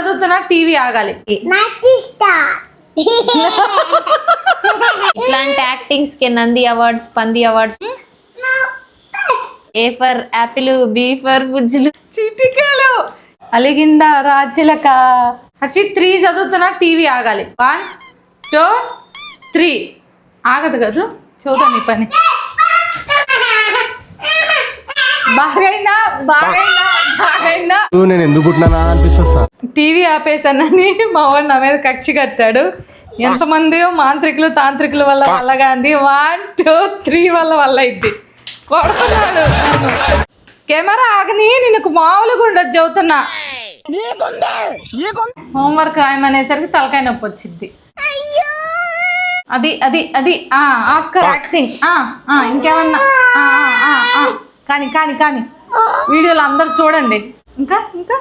చదువుతున్నా టీవీ ఆగాలి. ఇట్లాంటి యాక్టింగ్స్ కి నంది అవార్డ్స్, పంది awards. A for apple, B for బుజ్జులు. చిటికలు అలిగిందా రాచిలక. హర్షిత్ 3 చదువుతున్నా టీవీ ఆగాలి. 1 2 3 ఆగదు కదా, చదువుతా నీ పని. బాగైనా నేను ఎందుకు పుట్టినా అనిపిస్తుంది. టీవీ ఆపేసానని మా వాడు నా మీద కక్ష కట్టాడు. ఎంతమంది మాంత్రికులు తాంత్రికుల వల్ల గాంధీ 1 2 3 వల్ల అయింది. కొడుతున్నాడు. కెమెరా ఆగని, నినకు మామూలుగా ఉండదు చదువుతున్నా. హోంవర్క్ రాయమనేసరికి తలకాయ నొప్పి వచ్చింది. అది అది అది ఆస్కర్ యాక్టింగ్. ఇంకేమన్నా కానీ వీడియోలో అందరు చూడండి. ఇంకా ఇంకా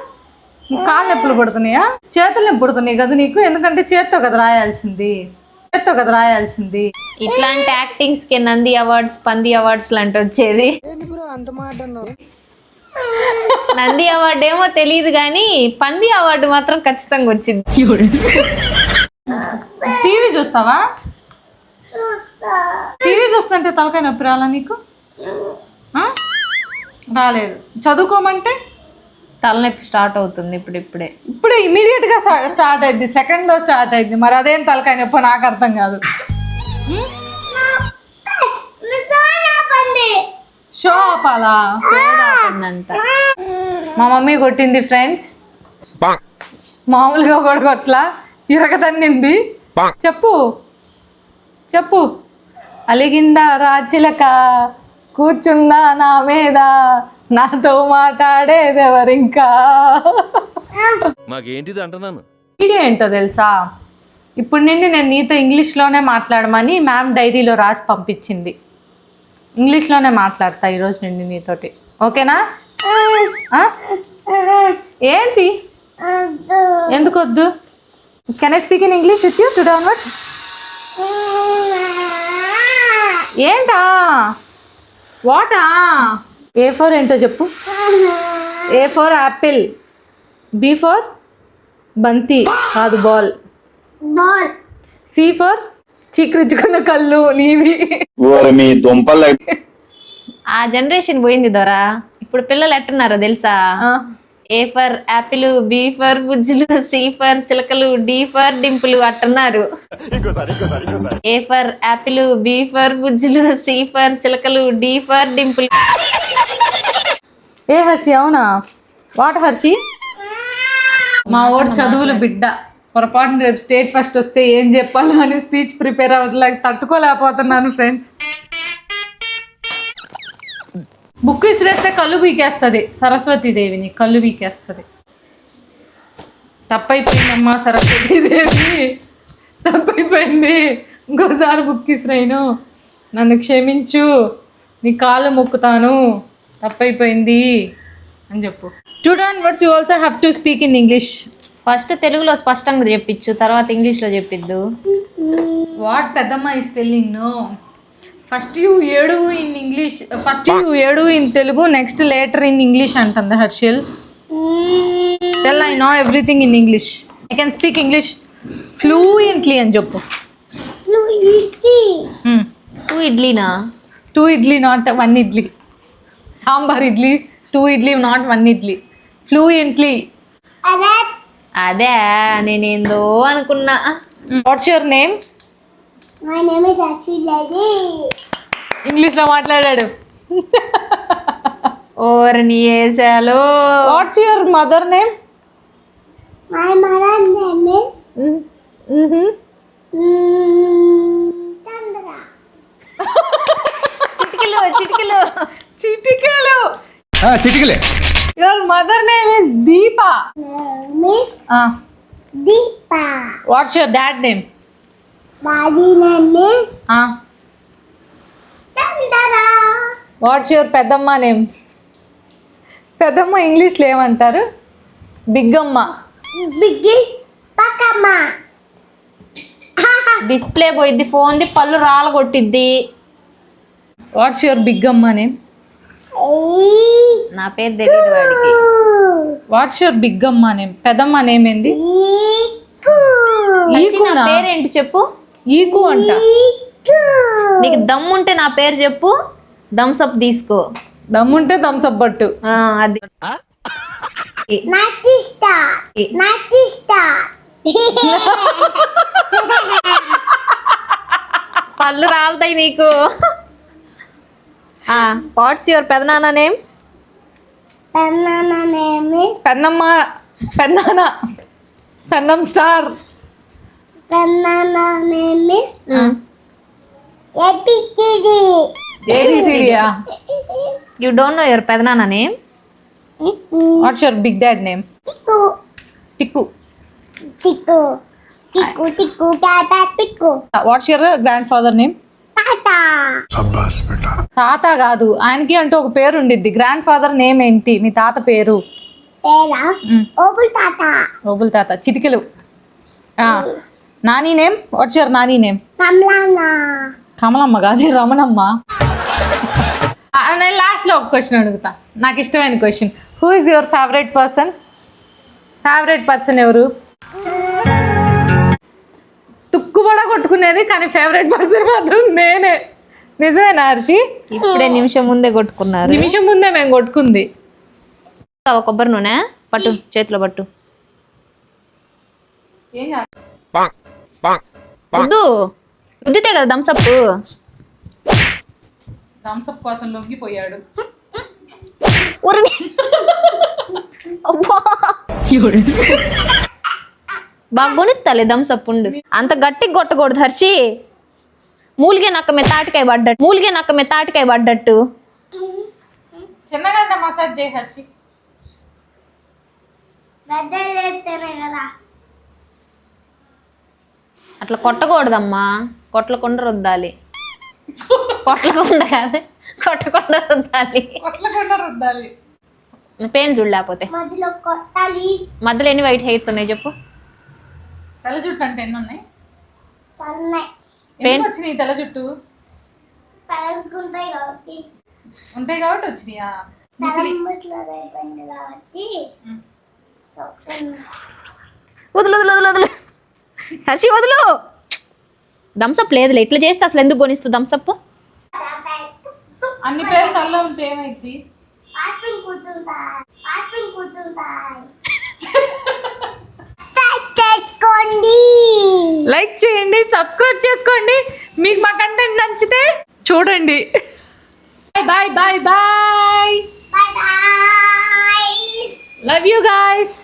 కాళ్ళు నొప్పులు పడుతున్నాయా, చేతులు నొప్పి పడుతున్నాయి కదా నీకు? ఎందుకంటే చేత్తో కదా రాయాల్సింది. ఇట్లాంటి యాక్టింగ్స్ కి నంది అవార్డ్స్, పంది అవార్డ్స్ లాంటి వచ్చేది. నంది అవార్డు ఏమో తెలియదు కానీ పంది అవార్డు మాత్రం ఖచ్చితంగా వచ్చింది. టీవీ చూస్తావా? టీవీ చూస్తుంటే తలకాయ నొప్పి రాలా నీకు? రాలేదు. చదువుకోమంటే తలనొప్పి స్టార్ట్ అవుతుంది ఇప్పుడే ఇమీడియట్ గా స్టార్ట్ అయింది, సెకండ్ లో స్టార్ట్ అయింది. మరి అదేం తలకాయ నొప్పి నాకు అర్థం కాదు. షో ఆపాలా? మా మమ్మీ కొట్టింది ఫ్రెండ్స్, మామూలుగా కూడా కొట్లా, తిరగదన్నింది. చెప్పు అలిగిందా రాచిలక, కూర్చుందా నా మీద, నాతో మాట్లాడేదెవరింకా. మాకేంటిది అంటున్నాను. వీడియో ఏంటో తెలుసా? ఇప్పుడు నుండి నేను నీతో ఇంగ్లీష్లోనే మాట్లాడమని మ్యామ్ డైరీలో రాసి పంపించింది. ఇంగ్లీష్లోనే మాట్లాడతా ఈరోజు నుండి నీతోటి, ఓకేనా? ఏంటి ఎందుకు వద్దు? Can I speak in English with you today onwards? ఏంటా వాటా? ఏ ఫర్ ఏంటో చెప్పు. A for apple, B for బంతి కాదు బాల్, సి ఫర్ చీకరించుకున్న కళ్ళు నీవి. ఆ జనరేషన్ పోయింది దొరా. ఇప్పుడు పిల్లలు ఎట్టున్నారో తెలుసా? A for apple, B for బుజ్జులు, సి ఫర్ సిలకలు, డి ఫర్ డింపులు అట్టున్నారు. A for apple, B for బుజ్జులు, సి ఫర్ సిలకలు, డి ఫర్ డింపులు. ఏ హర్షి అవునా? వాట్ హర్షి? మా ఓడి చదువులు బిడ్డ పొరపాటున రేపు స్టేట్ ఫస్ట్ వస్తే ఏం చెప్పాలో అని స్పీచ్ ప్రిపేర్ అవ్వట్లేక తట్టుకోలేకపోతున్నాను ఫ్రెండ్స్. బుక్ ఇసిరేస్తే కళ్ళు బీకేస్తుంది సరస్వతీదేవిని, కళ్ళు బీకేస్తుంది. తప్పైపోయిందమ్మా సరస్వతీదేవి, తప్పైపోయింది. ఇంకోసారి బుక్ ఇసిరేను, నన్ను క్షమించు, నీ కాళ్ళు మొక్కుతాను, తప్పైపోయింది అని చెప్పు. Today onwards you also have to speak in English. First తెలుగులో స్పష్టంగా చెప్పించు, తర్వాత ఇంగ్లీష్లో చెప్పిద్దు. వాట్ పెద్దమ్మ is telling? No, first you said in English, first you said in Telugu, next later in English అంటుంది Harshil. Tell I know everything in English, I can speak English fluently అని చెప్పు. 2 ఇడ్లీనా? 2 idli not 1 idli. Sambar idli, 2 idli not 1 idli. Fluently. అదే నేనేందో అనుకున్నా. What's your name? My name is Ashwini. ఇంగ్లీష్లో మాట్లాడాడు. ఓరని ఏసాలో. What's your mother name? My mother name is Chandra. చిటికలు. చిటికలే. Your mother name is Deepa. Miss Deepa. What's your dad name? Daddy name is Chandra. What's your పెద్దమ్మ name? పెద్దమ్మ ఇంగ్లీష్లో ఏమంటారు? బిగ్గమ్మ. Biggie Pakama. డిస్ప్లే పోయిద్ది ఫోన్ది, పళ్ళు రాలగొట్టిద్ది. వాట్స్ యువర్ బిగ్గమ్మ నేమ్? నా పేరు తెలియదు వాడికి. వాట్స్ యువర్ బిగ్ అమ్మ నేమ్? పెద్దమ్మ నేమ్ ఏంది? హర్షి, నా పేరేంటి చెప్పు. ఈకు అంట. నీకు దమ్ముంటే నా పేరు చెప్పు, థమ్స్అప్ తీసుకో. దమ్ముంటే థమ్స్అప్ పట్టు. అది Natista. పళ్ళు రాలుతాయి నీకు. వాట్స్ యువర్ పెదనాన్న నేమ్? Banana name is పెన్నమ్మ, పెన్నాన, పెన్నం స్టార్. banana name is ABCD. ఏబిసిడియా? యూ డోంట్ నో యువర్ పెదనాన్న name? What's your big dad name? Tiku. Tikku. Tiku. Kata tiku. What's your grandfather name? Tata. తాత కాదు, ఆయనకి అంటూ ఒక పేరు ఉండిద్ది. గ్రాండ్ ఫాదర్ నేమ్ ఏంటి మీ తాత పేరు? Pera. Obul tata. ఓబుల్ తాత. చిటికెలు. నాని నేమ్? వాట్స్ యువర్ నాని నేమ్? Kamlana. కమలమ్మ కాదు, రమణమ్మ. నేను లాస్ట్లో ఒక క్వశ్చన్ అడుగుతా, నాకు ఇష్టమైన question. Who is your favourite person? Favourite person ఎవరు? తుక్కుబడ కొట్టుకునేది కానీ ఫేవరెట్ పర్సన్ మాత్రం నేనే. నిజమేనా హర్షి? ఇప్పుడే నిమిషం ముందే కొట్టుకున్నారు. నిమిషం ముందే మేము కొట్టుకుంది. కొబ్బరి నూనె పట్టు, చేతిలో పట్టు. రుద్దితే కదా థమ్స్అప్. థమ్స్అప్ కోసం లొంగిపోయాడు. బాగా కొనిస్తాలే థమ్స్అప్ ఉండు. అంత గట్టిగా కొట్టకూడదు హర్షి. మూలిగే నక్క మీద తాటికాయ పడ్డట్టు. చిన్నగా మసాజ్ చేయి హర్షి. కదా అట్లా కొట్టకూడదమ్మా, కొట్టకుండా రుద్దాలి. కొట్టకుండా కాదు, కొట్టకుండా రుద్దాలి. పెయిన్ చూడు లేకపోతే. మధ్యలో కొట్టాలి. మధ్యలో ఎన్ని వైట్ హెయిర్స్ ఉన్నాయి చెప్పు. తెల్ల జుట్టు అంటే ఎన్ని ఉన్నాయి? చల్లై ఎందుకు వచ్చినాయి తెల్ల జుట్టు? పలుకుంటాయి కాబట్టి. ఉంటాయి కాబట్టి వచ్చినాయా? ముసలిలో అయిపోయింది కాబట్టి వదులు హర్షి, వదులు. థమ్స్అప్ లేదులే, ఇట్లా చేస్తే అసలు ఎందుకు కొనిస్తుంది థమ్స్అప్? అన్ని పేర్లు తల్ల ఉంటే ఏమైంది? లైక్ చేయండి, సబ్స్క్రైబ్ చేసుకోండి. మీకు మా కంటెంట్ నచ్చితే చూడండి. Bye bye bye. Bye bye. Love you guys.